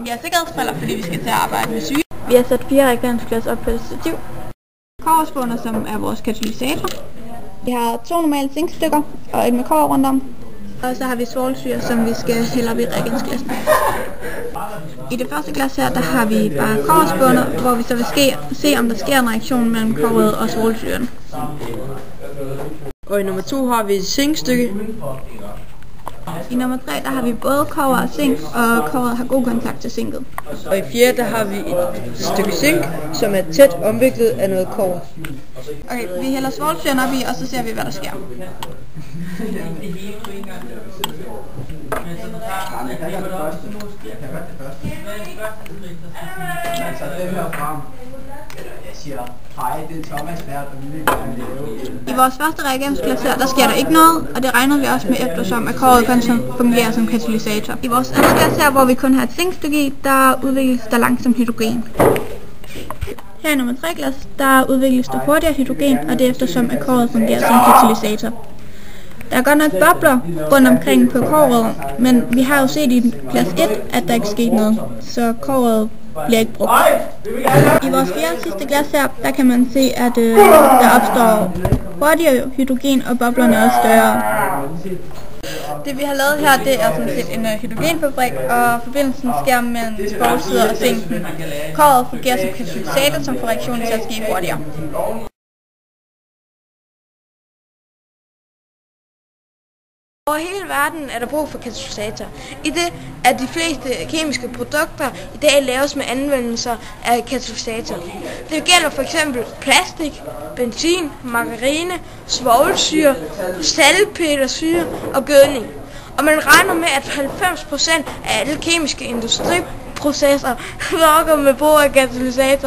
Vi har sikkerhedsbriller, fordi vi skal til at arbejde med syge. Vi har sat 4 reagensglas op på et stativ. Kobberspåner, som er vores katalysator. Vi har 2 normale zinkstykker og et med kobber rundt om. Og så har vi svovlsyre, som vi skal hælde op i reagensglassene. I det første glas her, der har vi bare kobberspåner, hvor vi så vil se, om der sker en reaktion mellem kobberet og svovlsyren. Og i nummer 2 har vi et zinkstykke. I nummer 3, der har vi både kobber og zink, og kobberet har god kontakt til zinket. Og i 4, der har vi et stykke zink, som er tæt omviklet af noget kobber. Okay, vi hælder svovlsyren op i, og så ser vi, hvad der sker. I vores første reagensglas her, der sker der ikke noget, og det regnede vi også med, eftersom at kobberet kun fungerer som katalysator. I vores andet glas her, hvor vi kun har et zinkstykke i, der udvikles der langsomt hydrogen. Her i nummer 3 glas, der udvikles der hurtigere hydrogen, og det er eftersom at kobberet fungerer som katalysator. Der er godt nok bobler rundt omkring på kobberet, men vi har jo set i glas 1, at der ikke skete noget, så kobberet bliver ikke brugt. I vores fjerde sidste glas her, der kan man se, at der opstår hurtigere hydrogen, og boblerne er større. Det vi har lavet her, det er sådan set en hydrogenfabrik, og forbindelsen sker mellem svovlsyre og zinken. Kobberet fungerer som katalysator, som får reaktionen til at ske hurtigere. Over hele verden er der brug for katalysator, i det at de fleste kemiske produkter i dag laves med anvendelser af katalysator. Det gælder for eksempel plastik, benzin, margarine, svovlsyre, salpetersyre og gødning. Og man regner med, at 90% af alle kemiske industriprocesser foregår med brug af katalysator.